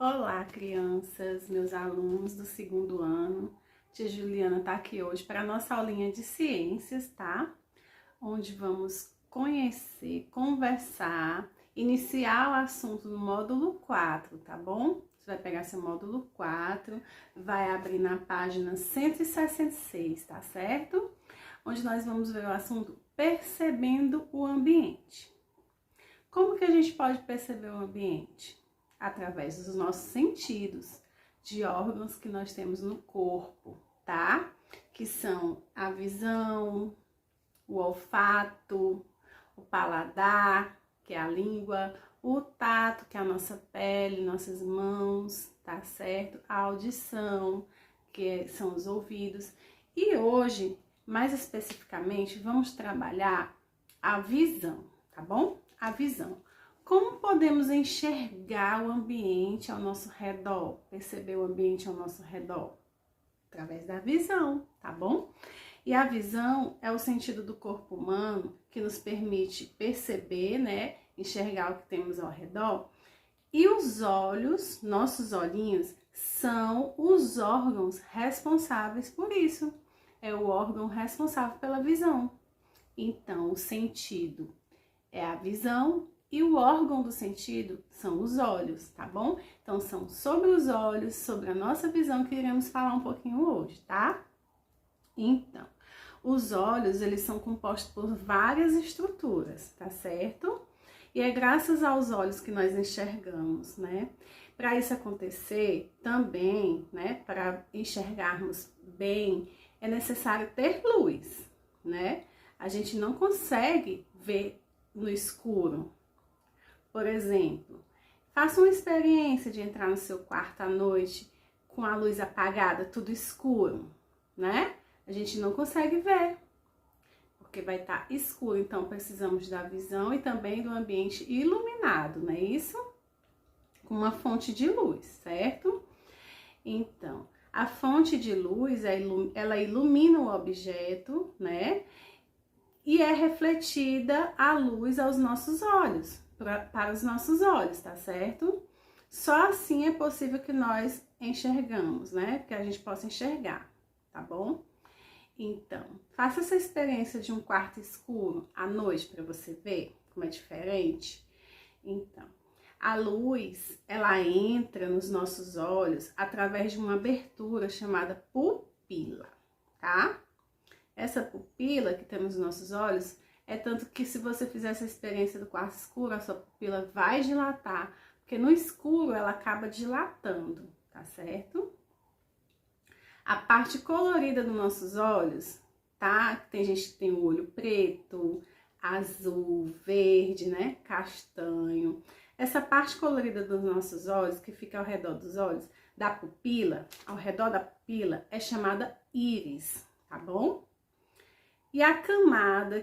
Olá, crianças, meus alunos do segundo ano. Tia Juliana tá aqui hoje para a nossa aulinha de ciências, tá? Onde vamos conhecer, conversar, iniciar o assunto no módulo 4, tá bom? Você vai pegar seu módulo 4, vai abrir na página 166, tá certo? Onde nós vamos ver o assunto percebendo o ambiente. Como que a gente pode perceber o ambiente? Através dos nossos sentidos, de órgãos que nós temos no corpo, tá? Que são a visão, o olfato, o paladar, que é a língua, o tato, que é a nossa pele, nossas mãos, tá certo? A audição, são os ouvidos. E hoje, mais especificamente, vamos trabalhar a visão, tá bom? A visão. Como podemos enxergar o ambiente ao nosso redor, perceber o ambiente ao nosso redor? Através da visão, tá bom? E a visão é o sentido do corpo humano que nos permite perceber, né, enxergar o que temos ao redor. E os olhos, nossos olhinhos, são os órgãos responsáveis por isso. É o órgão responsável pela visão. Então, o sentido é a visão. E o órgão do sentido são os olhos, tá bom? Então, são sobre os olhos, sobre a nossa visão que iremos falar um pouquinho hoje, tá? Então, os olhos, eles são compostos por várias estruturas, tá certo? E é graças aos olhos que nós enxergamos, né? Para isso acontecer também, né? Para enxergarmos bem, é necessário ter luz, né? A gente não consegue ver no escuro. Por exemplo, faça uma experiência de entrar no seu quarto à noite com a luz apagada, tudo escuro, né? A gente não consegue ver, porque vai estar escuro. Então, precisamos da visão e também do ambiente iluminado, não é isso? Com uma fonte de luz, certo? Então, a fonte de luz, ela ilumina o objeto, né? E é refletida a luz aos nossos olhos. Para os nossos olhos, tá certo? Só assim é possível que nós enxergamos, né? Que a gente possa enxergar, tá bom? Então, faça essa experiência de um quarto escuro à noite para você ver como é diferente. Então, a luz, ela entra nos nossos olhos através de uma abertura chamada pupila, tá? Essa pupila que temos nos nossos olhos é tanto que se você fizer essa experiência do quarto escuro, a sua pupila vai dilatar, porque no escuro ela acaba dilatando, tá certo? A parte colorida dos nossos olhos, tá? Tem gente que tem o olho preto, azul, verde, né? Castanho. Essa parte colorida dos nossos olhos, que fica ao redor dos olhos, da pupila, ao redor da pupila, é chamada íris, tá bom? E a camada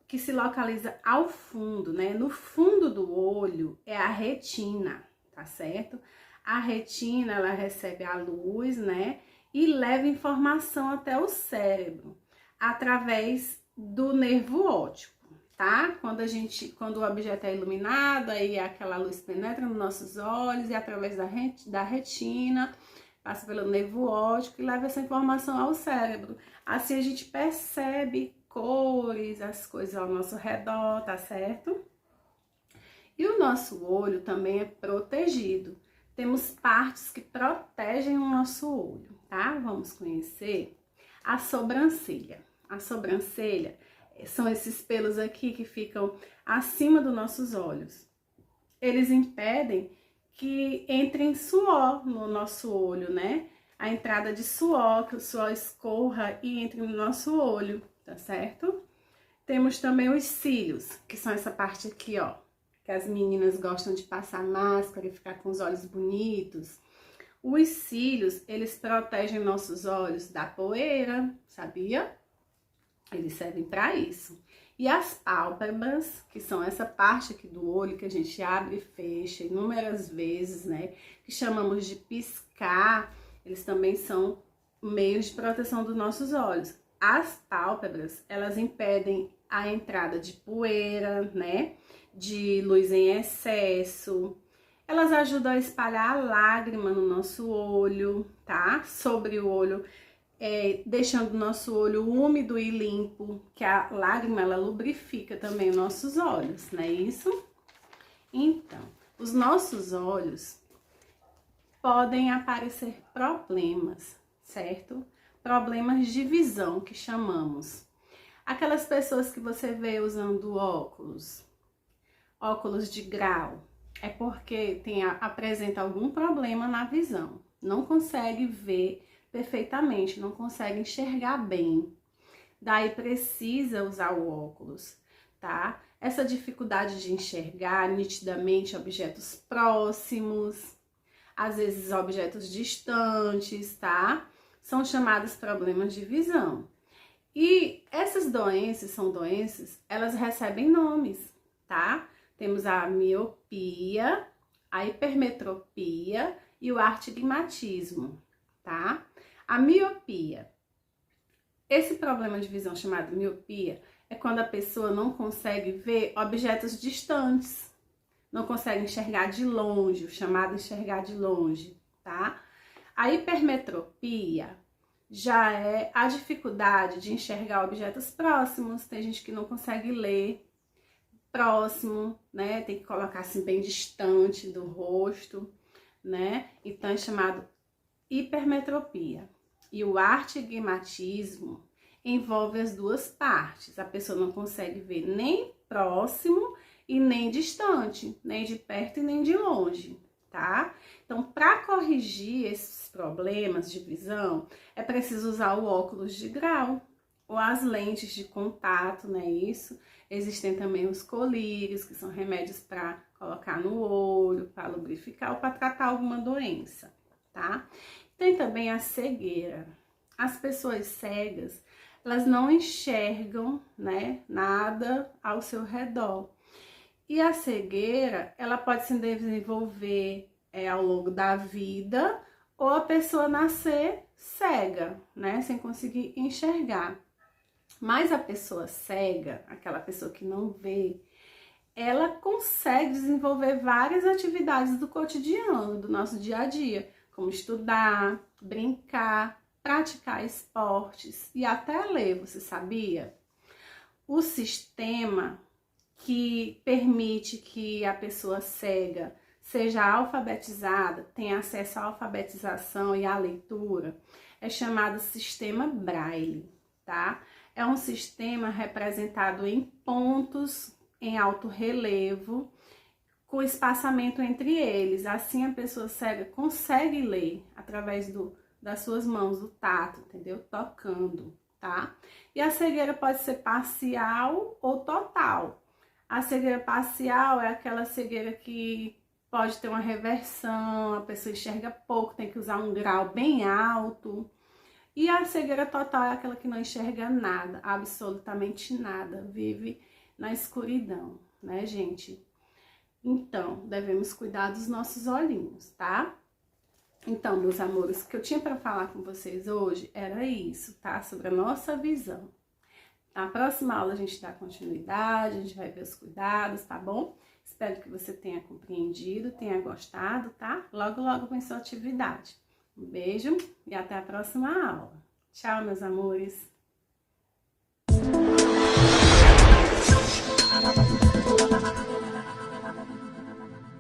que se localiza ao fundo, né? No fundo do olho é a retina, tá certo? A retina, ela recebe a luz, né? E leva informação até o cérebro, através do nervo óptico, tá? Quando o objeto é iluminado, aí aquela luz penetra nos nossos olhos e através da retina, passa pelo nervo óptico e leva essa informação ao cérebro. Assim a gente percebe cores, as coisas ao nosso redor, tá certo? E o nosso olho também é protegido. Temos partes que protegem o nosso olho, tá? Vamos conhecer a sobrancelha. A sobrancelha são esses pelos aqui que ficam acima dos nossos olhos. Eles impedem que entre suor no nosso olho, né? A entrada de suor, que o suor escorra e entre no nosso olho, tá certo? Temos também os cílios, que são essa parte aqui, ó, que as meninas gostam de passar máscara e ficar com os olhos bonitos. Os cílios, eles protegem nossos olhos da poeira, sabia? Eles servem para isso. E as pálpebras, que são essa parte aqui do olho que a gente abre e fecha inúmeras vezes, né? Que chamamos de piscar, eles também são meios de proteção dos nossos olhos. As pálpebras, elas impedem a entrada de poeira, né? De luz em excesso. Elas ajudam a espalhar a lágrima no nosso olho, tá? Sobre o olho, deixando o nosso olho úmido e limpo, que a lágrima, ela lubrifica também os nossos olhos, não é isso? Então, os nossos olhos podem aparecer problemas, certo? Problemas de visão, que chamamos. Aquelas pessoas que você vê usando óculos de grau, é porque apresenta algum problema na visão. Não consegue ver perfeitamente, não consegue enxergar bem. Daí precisa usar o óculos, tá? Essa dificuldade de enxergar nitidamente objetos próximos, às vezes objetos distantes, tá? São chamados problemas de visão. E essas doenças são doenças, elas recebem nomes, tá? Temos a miopia, a hipermetropia e o astigmatismo, tá? A miopia. Esse problema de visão chamado miopia é quando a pessoa não consegue ver objetos distantes, não consegue enxergar de longe, o chamado enxergar de longe, tá? A hipermetropia já é a dificuldade de enxergar objetos próximos. Tem gente que não consegue ler próximo, né? Tem que colocar assim bem distante do rosto, né? Então é chamado hipermetropia. E o astigmatismo envolve as duas partes. A pessoa não consegue ver nem próximo e nem distante, nem de perto e nem de longe, tá? Então, para corrigir esses problemas de visão, é preciso usar o óculos de grau ou as lentes de contato, não é isso? Existem também os colírios, que são remédios para colocar no olho, para lubrificar ou para tratar alguma doença, tá? Tem também a cegueira. As pessoas cegas, elas não enxergam, né, nada ao seu redor. E a cegueira, ela pode se desenvolver ao longo da vida, ou a pessoa nascer cega, né, sem conseguir enxergar. Mas a pessoa cega, aquela pessoa que não vê, ela consegue desenvolver várias atividades do cotidiano, do nosso dia a dia, como estudar, brincar, praticar esportes e até ler, você sabia? O sistema que permite que a pessoa cega seja alfabetizada, tenha acesso à alfabetização e à leitura, é chamado sistema Braille, tá? É um sistema representado em pontos em alto relevo, com espaçamento entre eles. Assim a pessoa cega consegue ler através das suas mãos, do tato, entendeu? Tocando, tá? E a cegueira pode ser parcial ou total. A cegueira parcial é aquela cegueira que pode ter uma reversão, a pessoa enxerga pouco, tem que usar um grau bem alto. E a cegueira total é aquela que não enxerga nada, absolutamente nada, vive na escuridão, né, gente? Então, devemos cuidar dos nossos olhinhos, tá? Então, meus amores, o que eu tinha para falar com vocês hoje era isso, tá? Sobre a nossa visão. Na próxima aula a gente dá continuidade, a gente vai ver os cuidados, tá bom? Espero que você tenha compreendido, tenha gostado, tá? Logo, logo vem sua atividade. Um beijo e até a próxima aula. Tchau, meus amores!